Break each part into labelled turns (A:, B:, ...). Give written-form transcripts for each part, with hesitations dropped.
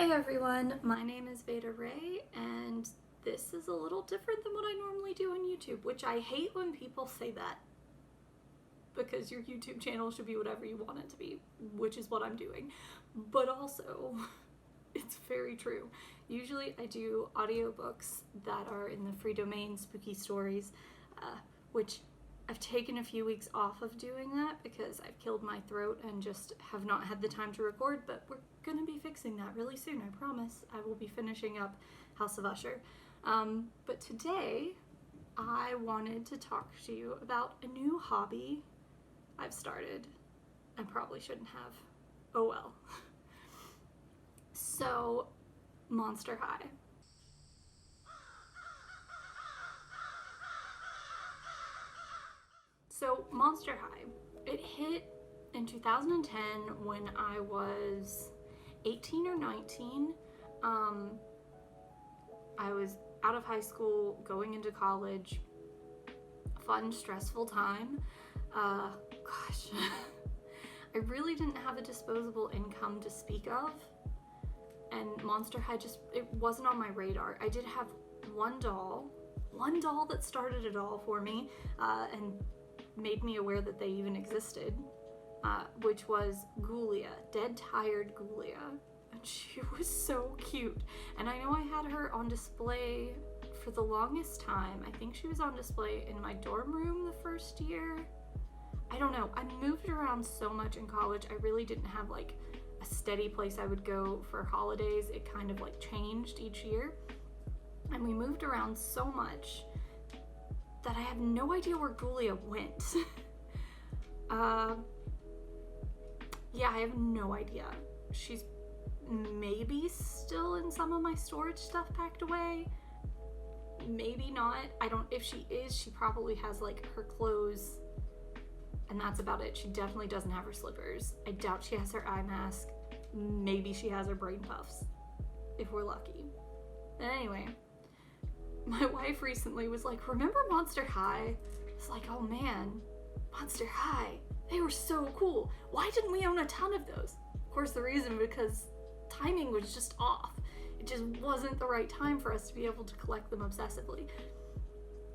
A: Hey everyone, my name is Veda Ray, and this is a little different than what I normally do on YouTube, which I hate when people say that, because your YouTube channel should be whatever you want it to be, which is what I'm doing. But also, it's very true. Usually I do audiobooks that are in the free domain spooky stories, which I've taken a few weeks off of doing that because I've killed my throat and just have not had the time to record, but we're gonna be fixing that really soon, I promise. I will be finishing up House of Usher. But today, I wanted to talk to you about a new hobby I've started and probably shouldn't have. Oh well. So, Monster High. So, Monster High, it hit in 2010 when I was 18 or 19. I was out of high school, going into college. Fun, stressful time. Gosh. I really didn't have a disposable income to speak of. And Monster High it wasn't on my radar. I did have one doll that started it all for me, and made me aware that they even existed, which was Ghoulia, Dead Tired Ghoulia. And she was so cute. And I know I had her on display for the longest time. I think she was on display in my dorm room the first year. I don't know. I moved around so much in college. I really didn't have like a steady place I would go for holidays. It kind of like changed each year. And we moved around so much that I have no idea where Ghoulia went. Yeah, I have no idea. She's maybe still in some of my storage stuff packed away. Maybe not. If she is, she probably has like her clothes and that's about it. She definitely doesn't have her slippers. I doubt she has her eye mask. Maybe she has her brain puffs, if we're lucky. But anyway, my wife recently was like, remember Monster High? It's like, oh man, Monster High, they were so cool. Why didn't we own a ton of those? Of course, the reason because timing was just off. It just wasn't the right time for us to be able to collect them obsessively.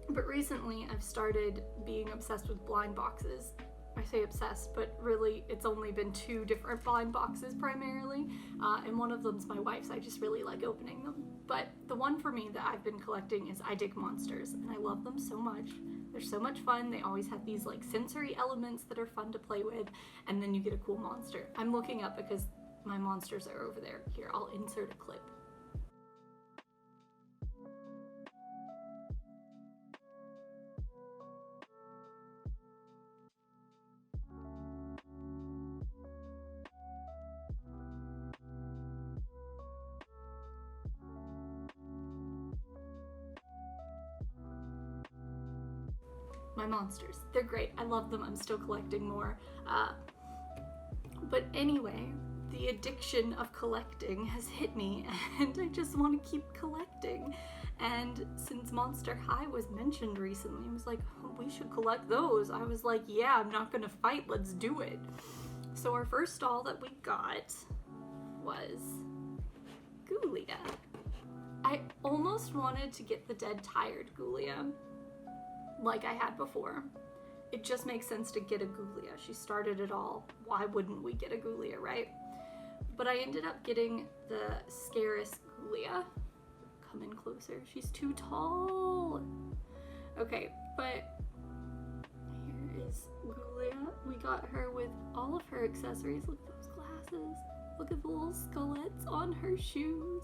A: But recently, I've started being obsessed with blind boxes. I say obsessed, but really it's only been 2 different blind boxes primarily, and one of them's my wife's. I just really like opening them. But the one for me that I've been collecting is I Dig Monsters, and I love them so much. They're so much fun. They always have these like sensory elements that are fun to play with, and then you get a cool monster. I'm looking up because my monsters are over there. Here, I'll insert a clip. My monsters. They're great. I love them. I'm still collecting more. But anyway, the addiction of collecting has hit me and I just want to keep collecting. And since Monster High was mentioned recently, I was like, oh, we should collect those. I was like, yeah, I'm not gonna fight. Let's do it. So our first doll that we got was Ghoulia. I almost wanted to get the Dead Tired Ghoulia, like I had before. It just makes sense to get a Ghoulia. She started it all. Why wouldn't we get a Ghoulia, right? But I ended up getting the Scarus Ghoulia. Come in closer. She's too tall. Okay, but here is Ghoulia. We got her with all of her accessories. Look at those glasses. Look at the little skullets on her shoes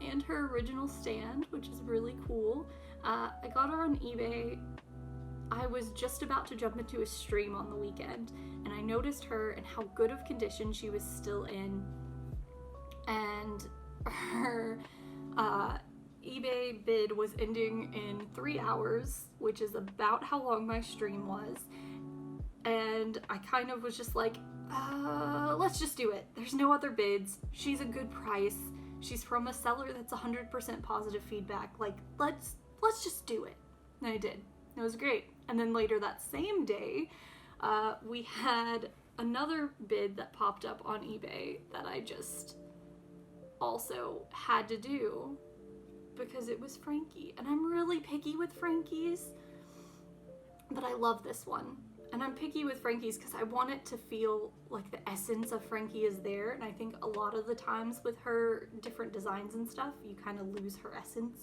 A: and her original stand, which is really cool. I got her on eBay. I was just about to jump into a stream on the weekend and I noticed her and how good of condition she was still in, and her eBay bid was ending in 3 hours, which is about how long my stream was, and I kind of was just like, let's just do it. There's no other bids. She's a good price. She's from a seller that's 100% positive feedback. Like, let's just do it. And I did. It was great. And then later that same day, we had another bid that popped up on eBay that I just also had to do because it was Frankie. And I'm really picky with Frankies, but I love this one. And I'm picky with Frankie's because I want it to feel like the essence of Frankie is there. And I think a lot of the times with her different designs and stuff, you kind of lose her essence.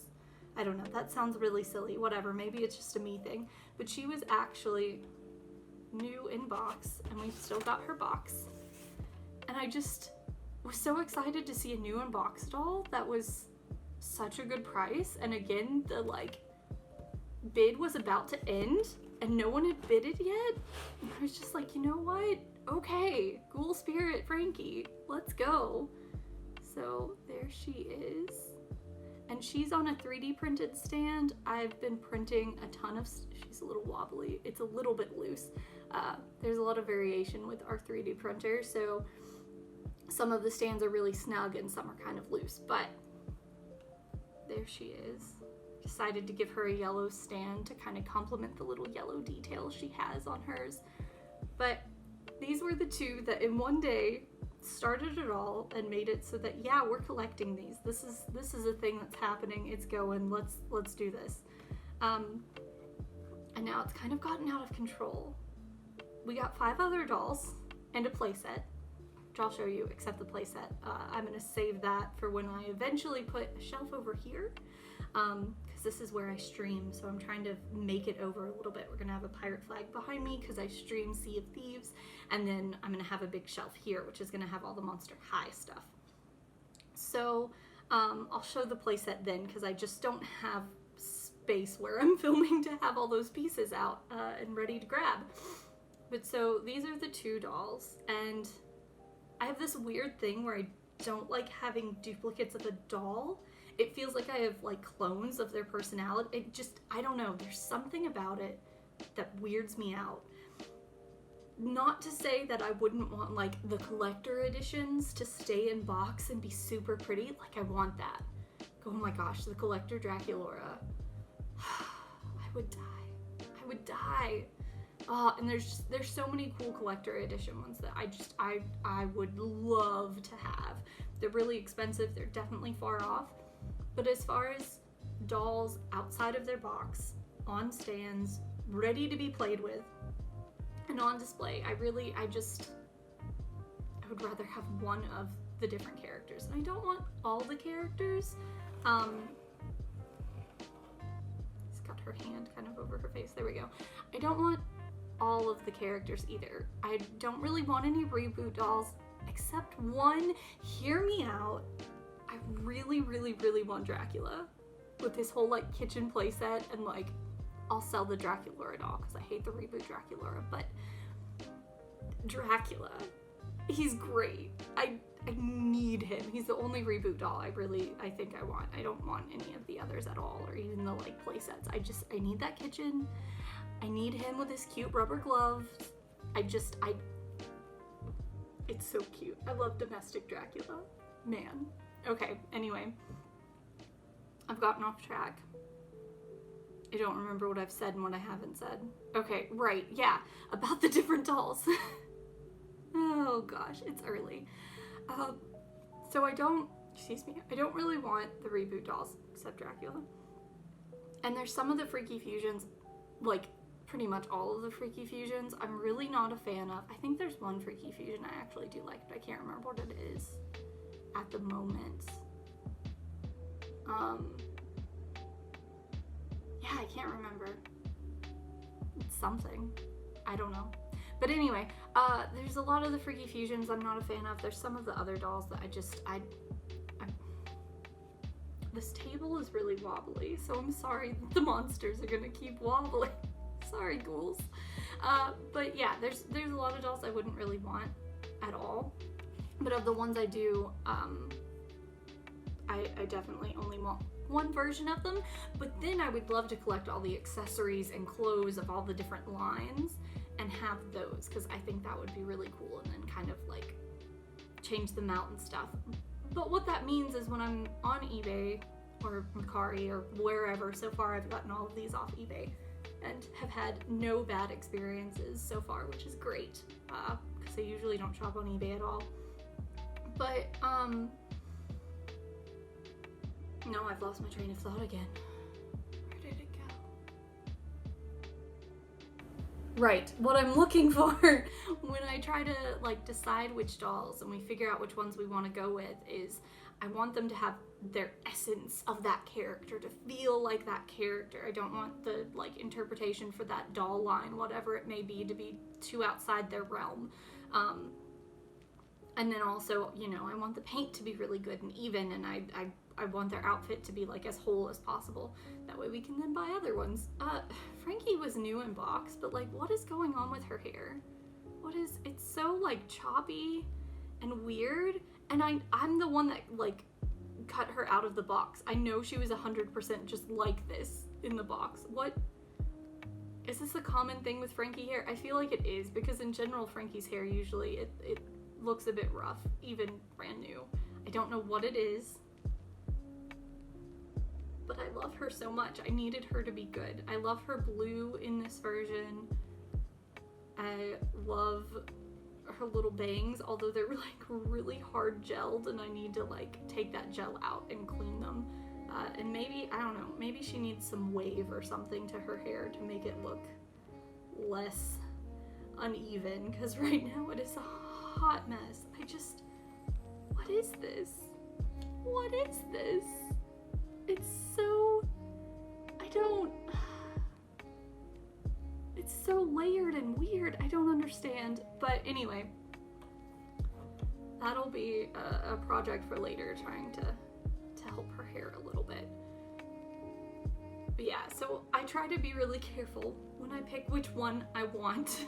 A: I don't know, that sounds really silly, whatever, maybe it's just a me thing. But she was actually new in box, and we've still got her box. And I just was so excited to see a new in box doll that was such a good price. And again, the like bid was about to end and no one had bidded yet. And I was just like, you know what? Okay, Ghoul Spirit Frankie, let's go. So there she is. And she's on a 3D printed stand. I've been printing a ton of, she's a little wobbly. It's a little bit loose. There's a lot of variation with our 3D printer. So some of the stands are really snug and some are kind of loose, but there she is. Decided to give her a yellow stand to kind of complement the little yellow detail she has on hers. But these were the two that in one day started it all and made it so that, yeah, we're collecting these. This is a thing that's happening. It's going. Let's do this. And now it's kind of gotten out of control. We got 5 other dolls and a playset, which I'll show you, except the playset. I'm gonna save that for when I eventually put a shelf over here, because this is where I stream, so I'm trying to make it over a little bit. We're gonna have a pirate flag behind me because I stream Sea of Thieves, and then I'm gonna have a big shelf here, which is gonna have all the Monster High stuff. So I'll show the playset then, because I just don't have space where I'm filming to have all those pieces out and ready to grab. But so these are the 2 dolls, and I have this weird thing where I don't like having duplicates of a doll. It feels like I have like clones of their personality. It just, I don't know, there's something about it that weirds me out. Not to say that I wouldn't want like the collector editions to stay in box and be super pretty. Like I want that. Oh my gosh, the collector Draculaura. I would die. I would die. And there's so many cool collector edition ones that I would love to have. They're really expensive. They're definitely far off. But as far as dolls outside of their box, on stands, ready to be played with, and on display, I would rather have one of the different characters. And I don't want all the characters. It's got her hand kind of over her face. There we go. I don't want all of the characters either. I don't really want any reboot dolls except one. Hear me out. I really, really, really want Dracula with his whole like kitchen playset, and like I'll sell the Draculaura doll because I hate the reboot Draculaura, but Dracula, he's great. I need him. He's the only reboot doll I think I want. I don't want any of the others at all, or even the like playsets. I need that kitchen. I need him with his cute rubber gloves. It's so cute. I love domestic Dracula. Man. Okay, anyway. I've gotten off track. I don't remember what I've said and what I haven't said. Okay, right, yeah, about the different dolls. Oh gosh, it's early. So I don't really want the reboot dolls, except Dracula. And there's some of the Freaky Fusions, like pretty much all of the Freaky Fusions, I'm really not a fan of. I think there's one Freaky Fusion I actually do like, but I can't remember what it is at the moment. Yeah, I can't remember. It's something. I don't know. But anyway, there's a lot of the Freaky Fusions I'm not a fan of. There's some of the other dolls that this table is really wobbly, so I'm sorry that the monsters are gonna keep wobbling. Sorry, ghouls. But yeah, there's a lot of dolls I wouldn't really want at all. But of the ones I do, I definitely only want one version of them. But then I would love to collect all the accessories and clothes of all the different lines and have those, because I think that would be really cool, and then kind of like change them out and stuff. But what that means is when I'm on eBay or Mercari or wherever, so far I've gotten all of these off eBay and have had no bad experiences so far, which is great, because I usually don't shop on eBay at all. But No, I've lost my train of thought again. Where did it go? Right, what I'm looking for when I try to like decide which dolls and we figure out which ones we want to go with is I want them to have their essence of that character, to feel like that character. I don't want the like interpretation for that doll line, whatever it may be, to be too outside their realm. And then also, you know, I want the paint to be really good and even, and I want their outfit to be like as whole as possible. That way we can then buy other ones. Frankie was new in box, but like what is going on with her hair? It's so like choppy and weird, and I'm the one that like cut her out of the box. I know she was 100% just like this in the box. What? Is this a common thing with Frankie hair? I feel like it is, because in general Frankie's hair usually it looks a bit rough, even brand new. I don't know what it is, but I love her so much. I needed her to be good. I love her blue in this version. I love her little bangs, although they're like really hard gelled and I need to like take that gel out and clean them. And maybe, I don't know, maybe she needs some wave or something to her hair to make it look less uneven, because right now it is a hot mess. What is this? What is this? It's so, it's so layered and weird. I don't understand. But anyway, that'll be a project for later, trying to help her hair a little bit. But yeah, so I try to be really careful when I pick which one I want.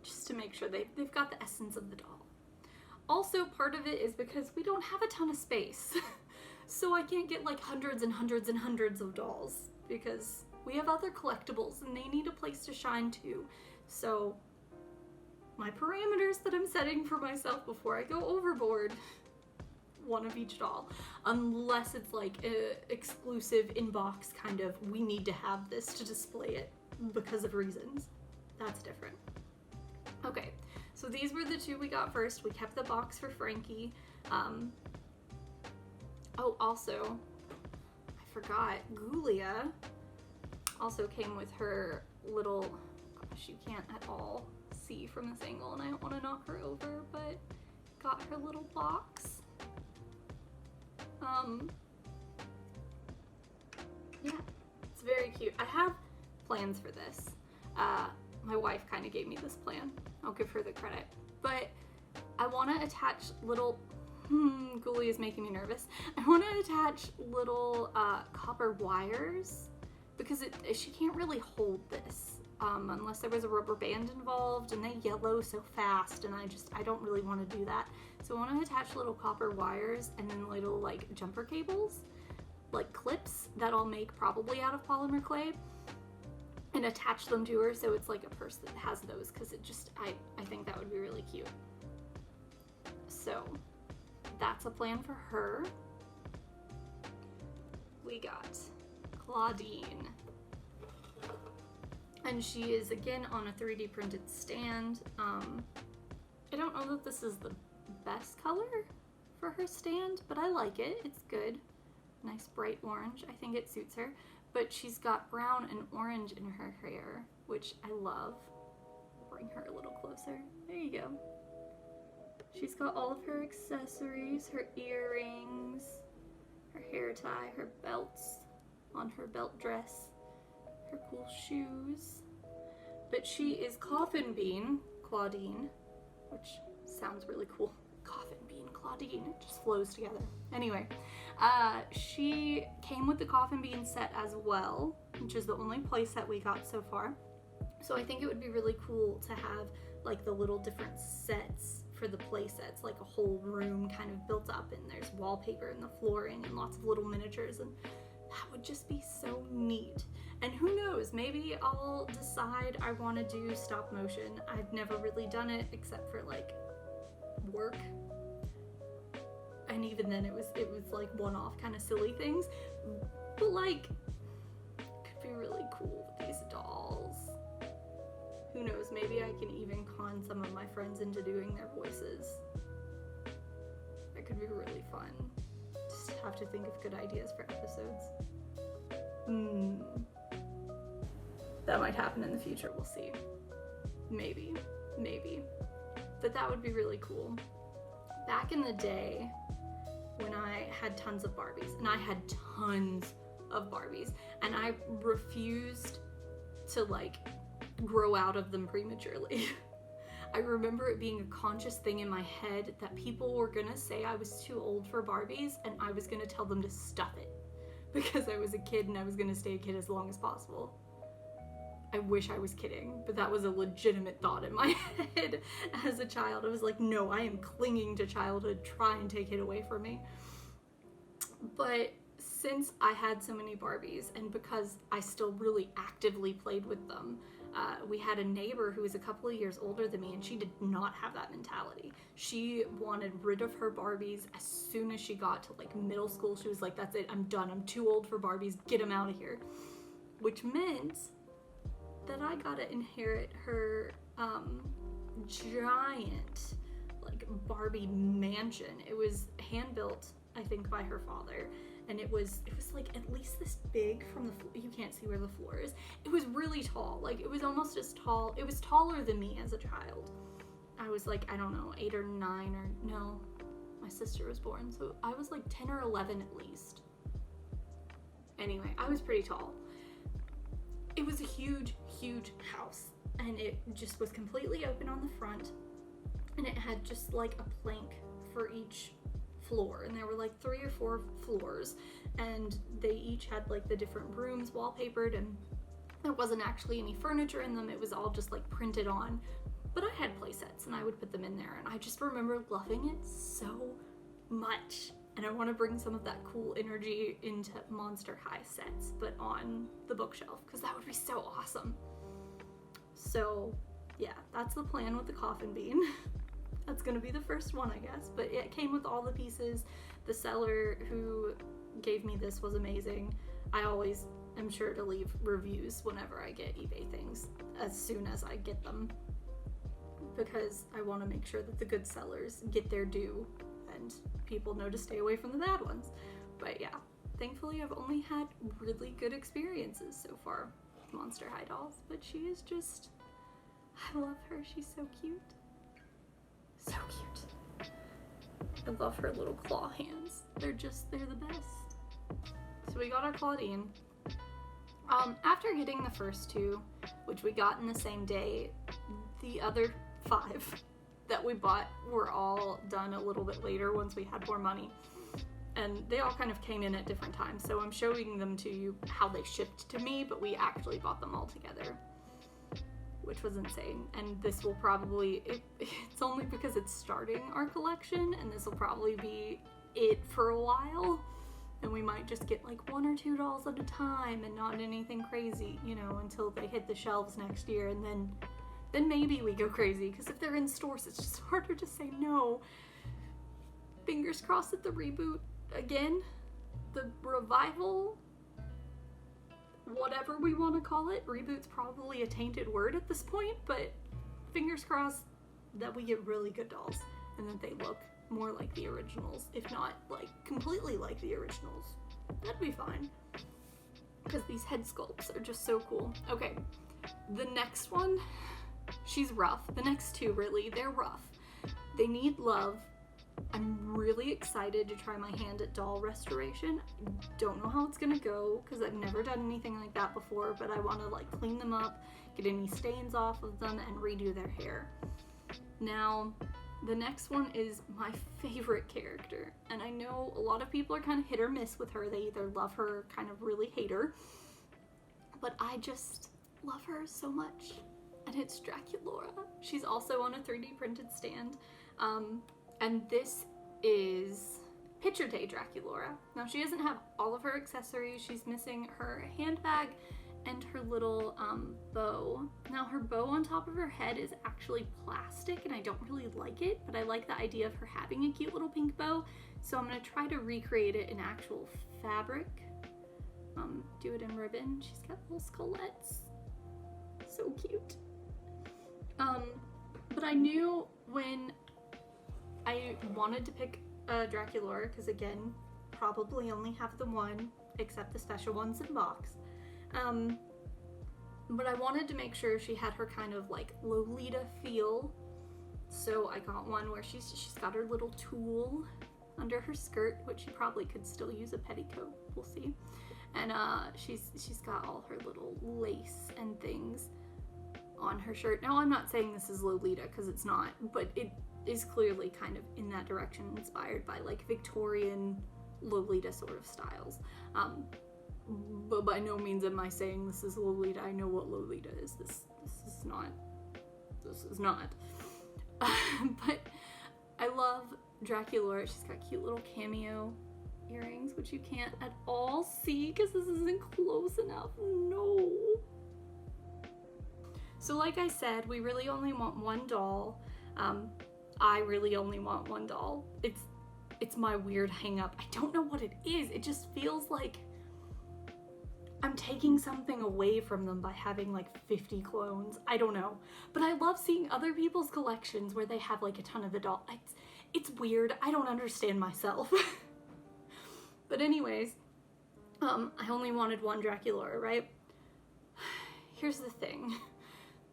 A: Just to make sure they've got the essence of the doll. Also, part of it is because we don't have a ton of space. So I can't get like hundreds and hundreds and hundreds of dolls, because we have other collectibles and they need a place to shine too. So my parameters that I'm setting for myself before I go overboard, one of each doll, unless it's like a exclusive in-box kind of, we need to have this to display it because of reasons. That's different. Okay, so these were the two we got first. We kept the box for Frankie. Oh, also, I forgot, Ghoulia also came with her little, gosh, you can't at all see from this angle and I don't want to knock her over, but got her little box. Yeah, it's very cute. I have plans for this. My wife kind of gave me this plan. I'll give her the credit. But I want to attach little, Ghoulia is making me nervous. I want to attach little copper wires, because she can't really hold this unless there was a rubber band involved, and they yellow so fast, and I don't really want to do that. So I want to attach little copper wires and then little like jumper cables, like clips that I'll make probably out of polymer clay, and attach them to her so it's like a purse that has those, because I think that would be really cute. So that's a plan for her. We got Claudine, and she is again on a 3D printed stand. I don't know that this is the best color for her stand, but I like it. It's good. Nice bright orange. I think it suits her. But she's got brown and orange in her hair, which I love. Bring her a little closer. There you go. She's got all of her accessories, her earrings, her hair tie, her belts on her belt dress, her cool shoes. But she is Coffin Bean Claudine, which sounds really cool. Coffin Bean Claudine, it just flows together. Anyway, she came with the Coffin Bean set as well, which is the only play set we got so far. So I think it would be really cool to have like the little different sets for the play sets, like a whole room kind of built up, and there's wallpaper and the flooring and lots of little miniatures, and that would just be so neat. And who knows, maybe I'll decide I want to do stop motion. I've never really done it except for like work, and even then it was like one-off kind of silly things, but like it could be really cool with these dolls. Who knows, maybe I can even con some of my friends into doing their voices. They're fun. Just have to think of good ideas for episodes. That might happen in the future, we'll see. Maybe. But that would be really cool. Back in the day, when I had tons of Barbies, and I had tons of Barbies, and I refused to like grow out of them prematurely. I remember it being a conscious thing in my head that people were gonna say I was too old for Barbies, and I was gonna tell them to stuff it because I was a kid and I was gonna stay a kid as long as possible. I wish I was kidding, but that was a legitimate thought in my head as a child. I was like, no, I am clinging to childhood, try and take it away from me. But since I had so many Barbies, and because I still really actively played with them, we had a neighbor who was a couple of years older than me, and she did not have that mentality. She wanted rid of her Barbies as soon as she got to like middle school. She was like, that's it, I'm done, I'm too old for Barbies, get them out of here. Which meant that I got to inherit her giant like Barbie mansion. It was hand built, I think, by her father, and it was like at least this big from the floor. You can't see where the floor is. It was really tall, like it was almost as tall. It was taller than me as a child. I was like, I don't know, 8 or 9 or no, my sister was born, so I was like 10 or 11 at least. Anyway, I was pretty tall. It was a huge house, and it just was completely open on the front, and it had just like a plank for each floor, and there were like 3 or 4 floors, and they each had like the different rooms wallpapered, and there wasn't actually any furniture in them. It was all just like printed on, but I had play sets and I would put them in there, and I just remember loving it so much. And I want to bring some of that cool energy into Monster High sets, but on the bookshelf, because that would be so awesome. So yeah, that's the plan with the coffin bean. That's gonna be the first one, I guess, but it came with all the pieces. The seller who gave me this was amazing. I always am sure to leave reviews whenever I get eBay things as soon as I get them, because I want to make sure that the good sellers get their due and people know to stay away from the bad ones. But yeah, thankfully I've only had really good experiences so far with Monster High dolls, but she is just, I love her. She's so cute. So cute. I love her little claw hands. They're the best. So we got our Claudine. After getting the first 2, which we got in the same day, the other 5 that we bought were all done a little bit later once we had more money, and they all kind of came in at different times, so I'm showing them to you how they shipped to me, but we actually bought them all together, which was insane. And this will probably, it's only because it's starting our collection, and this will probably be it for a while, and we might just get like 1 or 2 dolls at a time and not anything crazy, you know, until they hit the shelves next year, and then maybe we go crazy, because if they're in stores, it's just harder to say no. Fingers crossed that the reboot, again, the revival, whatever we want to call it, reboot's probably a tainted word at this point, but fingers crossed that we get really good dolls, and that they look more like the originals, if not like completely like the originals. That'd be fine, because these head sculpts are just so cool. Okay, the next one, she's rough. The next 2, really, they're rough. They need love. I'm really excited to try my hand at doll restoration. I don't know how it's gonna go, because I've never done anything like that before, but I want to like clean them up, get any stains off of them, and redo their hair. Now, the next one is my favorite character, and I know a lot of people are kind of hit or miss with her. They either love her or kind of really hate her, but I just love her so much. And it's Draculaura. She's also on a 3D printed stand. And this is Picture Day Draculaura. Now, she doesn't have all of her accessories. She's missing her handbag and her little bow. Now, her bow on top of her head is actually plastic, and I don't really like it, but I like the idea of her having a cute little pink bow. So I'm gonna try to recreate it in actual fabric. Do it in ribbon. She's got little skullets. So cute. But I knew when I wanted to pick Draculaura, because again, probably only have the one, except the special ones in box. But I wanted to make sure she had her kind of like Lolita feel. So I got one where she's got her little tulle under her skirt, which she probably could still use a petticoat, we'll see. And she's got all her little lace and things on her shirt. Now I'm not saying this is Lolita, because it's not, but it is clearly kind of in that direction, inspired by like Victorian Lolita sort of styles. But by no means am I saying this is Lolita. I know what Lolita is. This is not. But I love Draculaura. She's got cute little cameo earrings, which you can't at all see because this isn't close enough. No. So like I said, we really only want one doll. I really only want one doll. It's my weird hang up. I don't know what it is. It just feels like I'm taking something away from them by having like 50 clones. I don't know. But I love seeing other people's collections where they have like a ton of the doll. It's weird. I don't understand myself. But anyways, I only wanted one Draculaura, right? Here's the thing.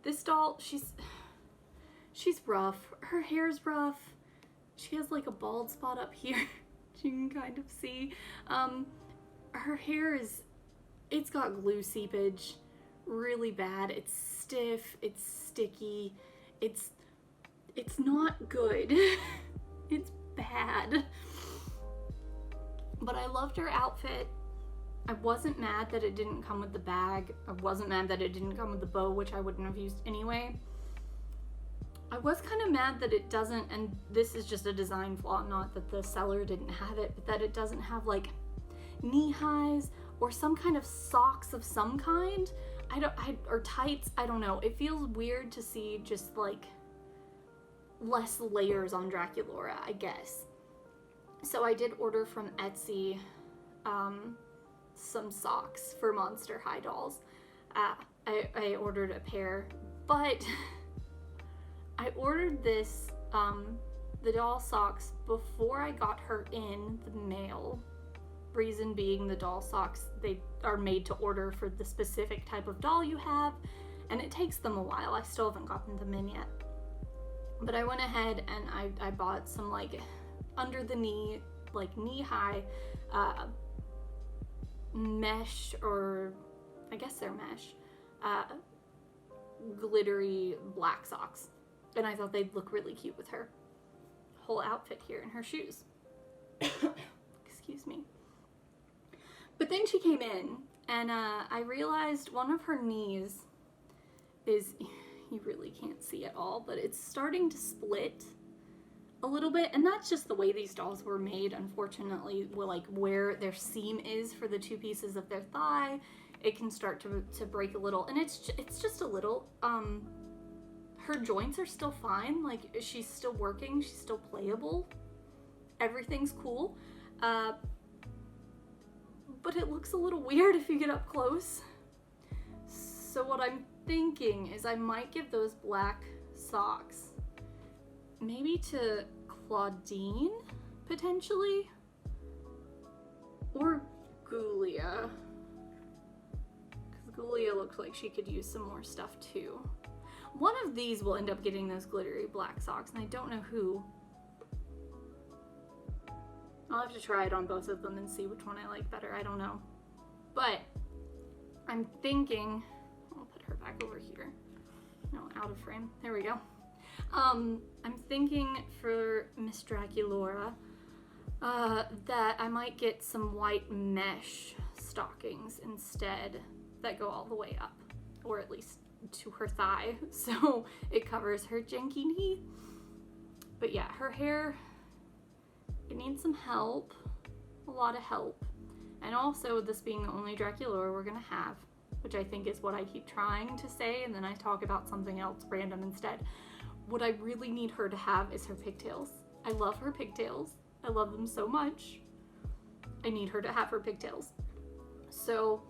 A: This doll, she's rough. Her hair's rough. She has like a bald spot up here. You can kind of see. Her hair it's got glue seepage really bad. It's stiff, it's sticky, it's not good. It's bad. But I loved her outfit. I wasn't mad that it didn't come with the bag. I wasn't mad that it didn't come with the bow, which I wouldn't have used anyway. I was kind of mad that it doesn't, and this is just a design flaw, not that the seller didn't have it, but that it doesn't have like knee highs or some kind of socks of some kind. Or tights, I don't know. It feels weird to see just like less layers on Draculaura, I guess. So I did order from Etsy some socks for Monster High dolls. I ordered a pair, but I ordered this, the doll socks before I got her in the mail. Reason being, the doll socks, they are made to order for the specific type of doll you have, and it takes them a while. I still haven't gotten them in yet. But I went ahead and I bought some like under the knee, like knee high mesh, or I guess they're mesh, glittery black socks. And I thought they'd look really cute with her whole outfit here and her shoes. Excuse me. But then she came in and I realized one of her knees is, you really can't see at all, but it's starting to split a little bit. And that's just the way these dolls were made, unfortunately. Like where their seam is for the two pieces of their thigh, it can start to break a little. And it's just a little. Her joints are still fine. Like she's still working, she's still playable. Everything's cool. But it looks a little weird if you get up close. So what I'm thinking is I might give those black socks maybe to Claudine, potentially, or Ghoulia, because Ghoulia looks like she could use some more stuff too. One of these will end up getting those glittery black socks, and I don't know who. I'll have to try it on both of them and see which one I like better. I don't know. But I'm thinking, I'll put her back over here. No, out of frame. There we go. I'm thinking for Miss Draculaura that I might get some white mesh stockings instead that go all the way up, or at least to her thigh, so it covers her janky knee. But yeah, her hair, it needs some help, a lot of help. And also, this being the only Draculaura we're gonna have, which I think is what I keep trying to say, and then I talk about something else random instead. What I really need her to have is her pigtails. I love her pigtails. I love them so much. I need her to have her pigtails. So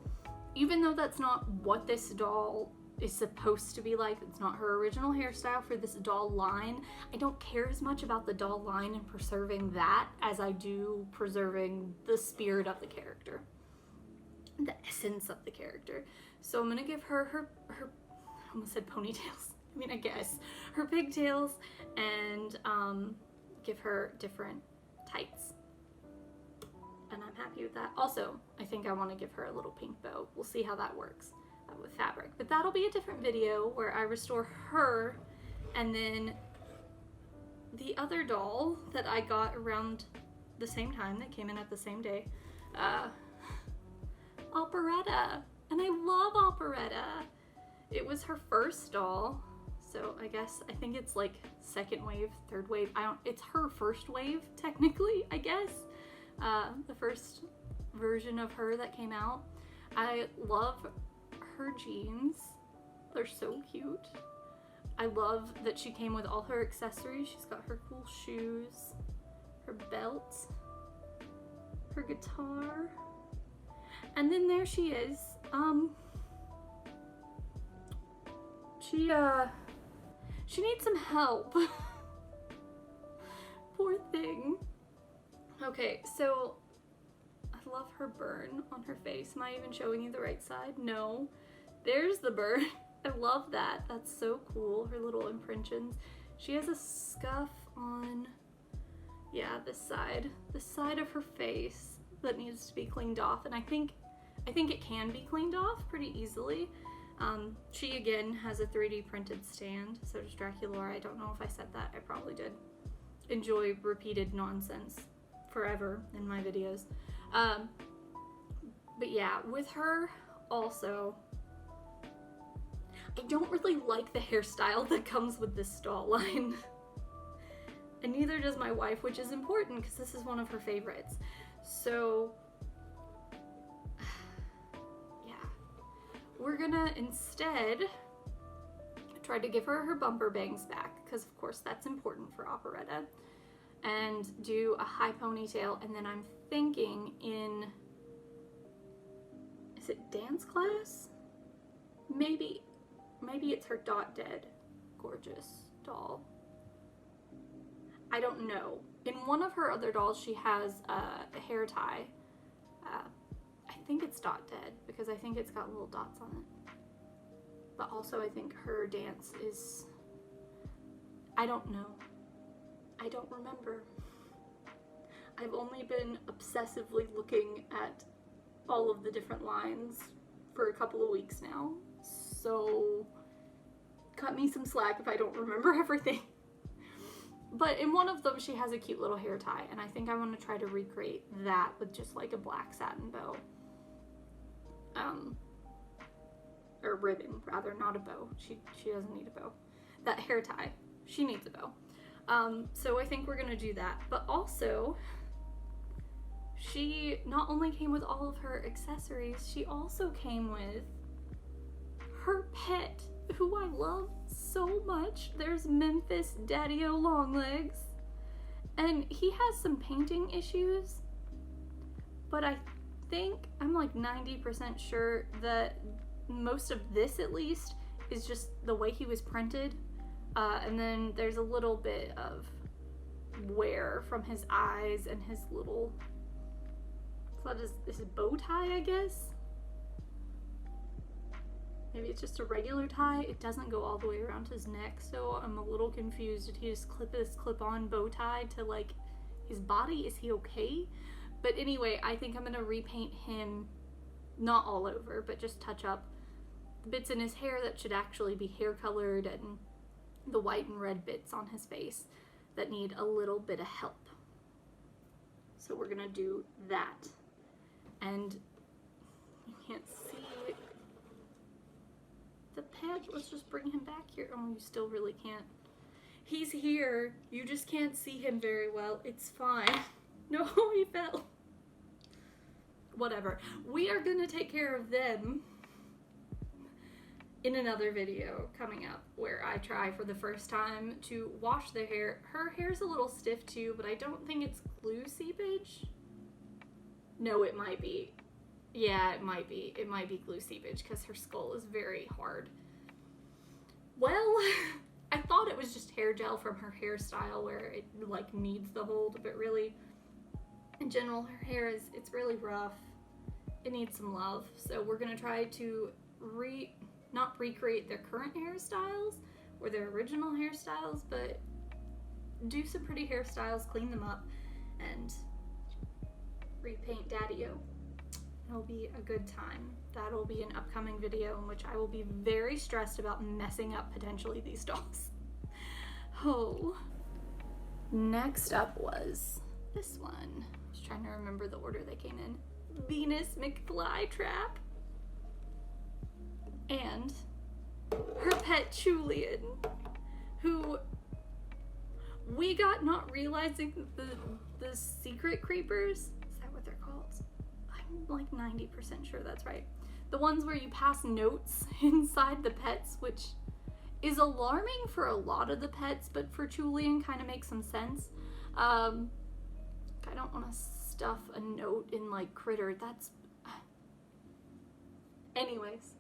A: even though that's not what this doll is supposed to be like. It's not her original hairstyle for this doll line. I don't care as much about the doll line and preserving that as I do preserving the spirit of the character, the essence of the character. So I'm gonna give her I almost said ponytails. I mean, I guess her pigtails, and give her different tights. And I'm happy with that. Also, I think I want to give her a little pink bow. We'll see how that works with fabric. But that'll be a different video where I restore her, and then the other doll that I got around the same time, that came in at the same day, Operetta. And I love Operetta. It was her first doll. So I think it's like second wave, third wave. It's her first wave, technically, I guess. The first version of her that came out. I love her jeans. They're so cute. I love that she came with all her accessories. She's got her cool shoes, her belt, her guitar, and then there she is. She needs some help. Poor thing. Okay, so I love her burn on her face. Am I even showing you the right side? No. There's the burn. I love that. That's so cool. Her little impressions. She has a scuff on, yeah, this side of her face that needs to be cleaned off, and I think it can be cleaned off pretty easily. She again has a 3D printed stand, so does Draculaura. I don't know if I said that, I probably did. Enjoy repeated nonsense forever in my videos. But yeah, with her also, I don't really like the hairstyle that comes with this doll line. And neither does my wife, which is important because this is one of her favorites. So we're gonna instead try to give her bumper bangs back, because of course that's important for Operetta, and do a high ponytail. And then I'm thinking in, is it dance class? Maybe it's her Dot Dead gorgeous doll. I don't know. In one of her other dolls she has a hair tie. I think it's Dot Dead because I think it's got little dots on it. But also I think her dance is, I don't know. I don't remember. I've only been obsessively looking at all of the different lines for a couple of weeks now. So cut me some slack if I don't remember everything. But in one of them she has a cute little hair tie, and I think I want to try to recreate that with just like a black satin bow. Or ribbon, rather, not a bow. She doesn't need a bow. That hair tie, she needs a bow. So I think we're gonna do that. But also, she not only came with all of her accessories, she also came with her pet, who I love so much. There's Memphis Daddy-O Longlegs. And he has some painting issues, but I'm like 90% sure that most of this, at least, is just the way he was printed. And then there's a little bit of wear from his eyes and his little, so this is bow tie, I guess? Maybe it's just a regular tie. It doesn't go all the way around his neck, so I'm a little confused. Did he just clip this clip-on bow tie to like his body? Is he okay? But anyway, I think I'm gonna repaint him, not all over, but just touch up bits in his hair that should actually be hair colored, and the white and red bits on his face that need a little bit of help. So we're gonna do that. And you can't see the pet. Let's just bring him back here. Oh, you still really can't. He's here. You just can't see him very well. It's fine. No, he fell. Whatever. We are gonna take care of them in another video coming up, where I try for the first time to wash their hair. Her hair's a little stiff too, but I don't think it's glue seepage. No, it might be. Yeah, it might be. It might be glue seepage because her skull is very hard. Well, I thought it was just hair gel from her hairstyle where it like needs the hold, but really, in general, her hair it's really rough. It needs some love. So we're gonna try to not recreate their current hairstyles or their original hairstyles, but do some pretty hairstyles, clean them up, and repaint Daddy-O. It'll be a good time. That'll be an upcoming video in which I will be very stressed about messing up potentially these dolls. Oh. Next up was this one. I was trying to remember the order they came in. Venus McFlytrap. And her pet Julian, who we got not realizing the secret creepers. Is that what they're called? I'm like 90% sure that's right. The ones where you pass notes inside the pets, which is alarming for a lot of the pets, but for Julian kind of makes some sense. I don't want to stuff a note in like Critter. That's... Anyways.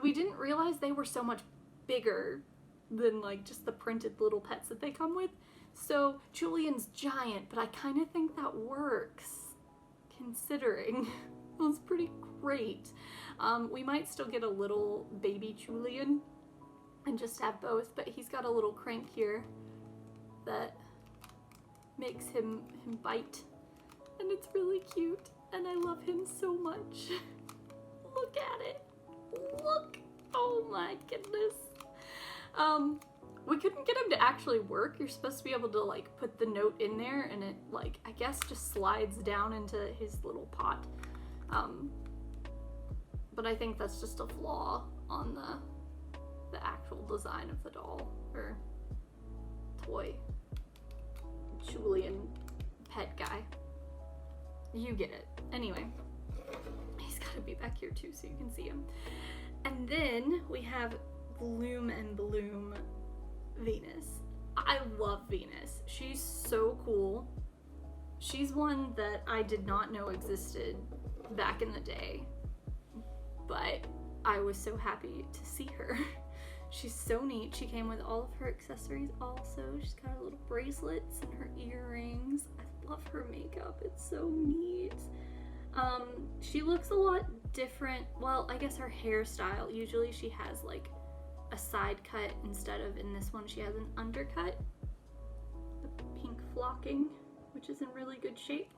A: We didn't realize they were so much bigger than like just the printed little pets that they come with. So Julian's giant, but I kind of think that works considering. It was pretty great. We might still get a little baby Julian and just have both, but he's got a little crank here that makes him bite, and it's really cute, and I love him so much. Look at it. Look. Oh my goodness. We couldn't get him to actually work. You're supposed to be able to like put the note in there and it like, I guess just slides down into his little pot. But I think that's just a flaw on the actual design of the doll or toy. Julian pet guy. You get it. Anyway, he's gotta be back here too so you can see him. And then we have Gloom and Bloom Venus. I love Venus. She's so cool. She's one that I did not know existed back in the day, but I was so happy to see her. She's so neat. She came with all of her accessories also. She's got her little bracelets and her earrings. I love her makeup. It's so neat. She looks a lot different. Well, I guess her hairstyle. Usually she has like a side cut instead of, in this one she has an undercut. The pink flocking, which is in really good shape.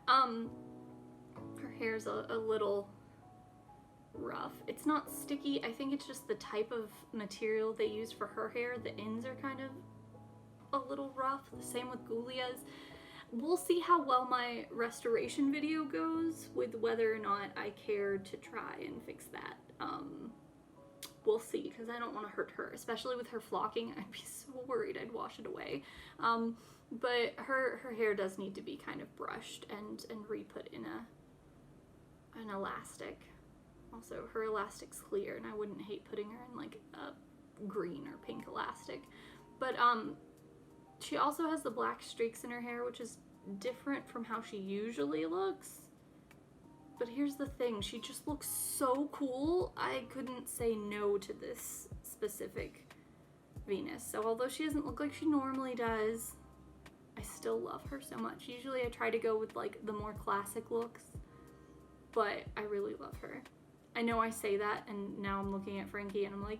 A: Her hair's a little rough. It's not sticky. I think it's just the type of material they use for her hair. The ends are kind of a little rough. The same with Ghoulia's. We'll see how well my restoration video goes with whether or not I care to try and fix that. We'll see, because I don't want to hurt her, especially with her flocking. I'd be so worried I'd wash it away. But her hair does need to be kind of brushed and re-put in an elastic. Also, her elastic's clear, and I wouldn't hate putting her in like a green or pink elastic. But she also has the black streaks in her hair, which is different from how she usually looks. But here's the thing, she just looks so cool. I couldn't say no to this specific Venus. So although she doesn't look like she normally does, I still love her so much. Usually I try to go with like the more classic looks, but I really love her. I know I say that and now I'm looking at Frankie and I'm like,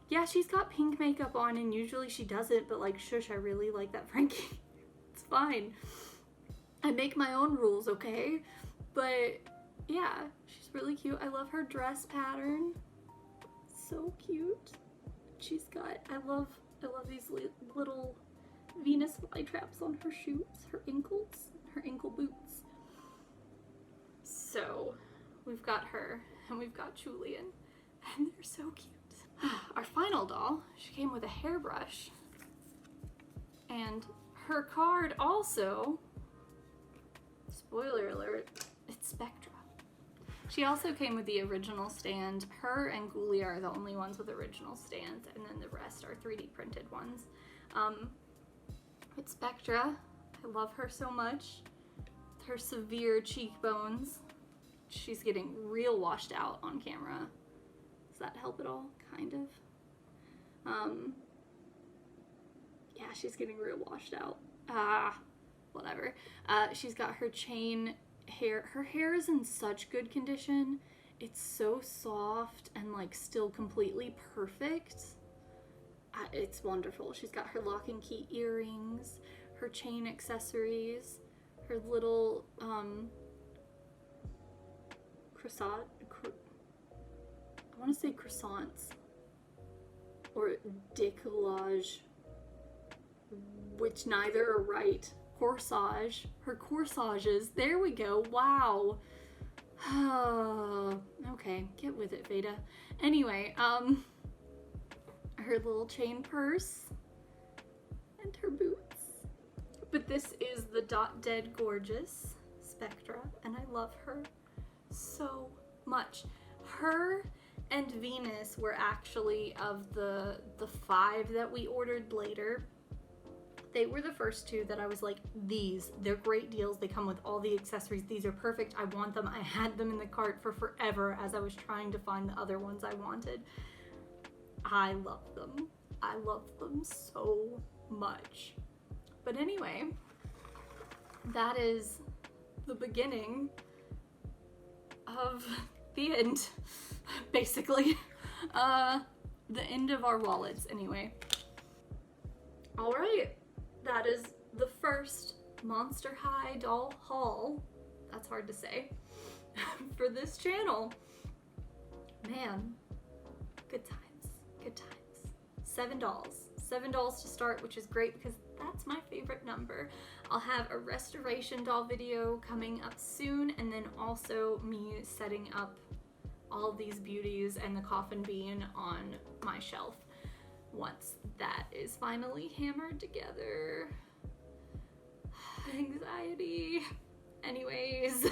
A: yeah, she's got pink makeup on and usually she doesn't, but like, shush, I really like that Frankie. It's fine. I make my own rules, okay? But yeah, she's really cute. I love her dress pattern. So cute. She's got, I love these little Venus flytraps on her shoes, her ankles, her ankle boots. So we've got her and we've got Julian and they're so cute. Our final doll, she came with a hairbrush and her card also, spoiler alert, it's Spectra. She also came with the original stand. Her and Ghoulia are the only ones with original stands, and then the rest are 3D printed ones. It's Spectra. I love her so much. Her severe cheekbones. She's getting real washed out on camera. Does that help at all? Kind of. Yeah, she's getting real washed out. Whatever. She's got her chain hair. Her hair is in such good condition. It's so soft and like still completely perfect. It's wonderful. She's got her lock and key earrings, her chain accessories, her little croissant. I want to say croissants or décollage, which neither are right. Corsage. Her corsages. There we go. Wow. Okay, get with it, Veda. Anyway, her little chain purse and her boots. But this is the Dot Dead Gorgeous Spectra, and I love her so much. Her and Venus were actually of the 5 that we ordered later. They were the first 2 that I was like, they're great deals. They come with all the accessories. These are perfect. I want them. I had them in the cart for forever as I was trying to find the other ones I wanted. I love them. I love them so much. But anyway, that is the beginning of the end, basically. The end of our wallets, anyway. All right. That is the first Monster High doll haul, that's hard to say, for this channel. Man, good times, good times. $7 to start, which is great because that's my favorite number. I'll have a restoration doll video coming up soon, and then also me setting up all of these beauties and the coffin bean on my shelf once that is finally hammered together. Anxiety. Anyways,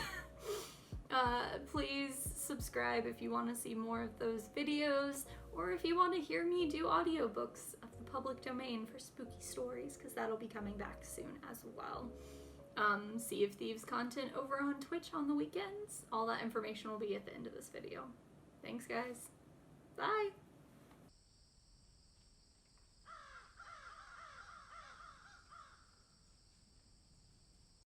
A: please subscribe if you want to see more of those videos, or if you want to hear me do audiobooks of the public domain for spooky stories, because that'll be coming back soon as well. Sea of Thieves content over on Twitch on the weekends. All that information will be at the end of this video. Thanks, guys.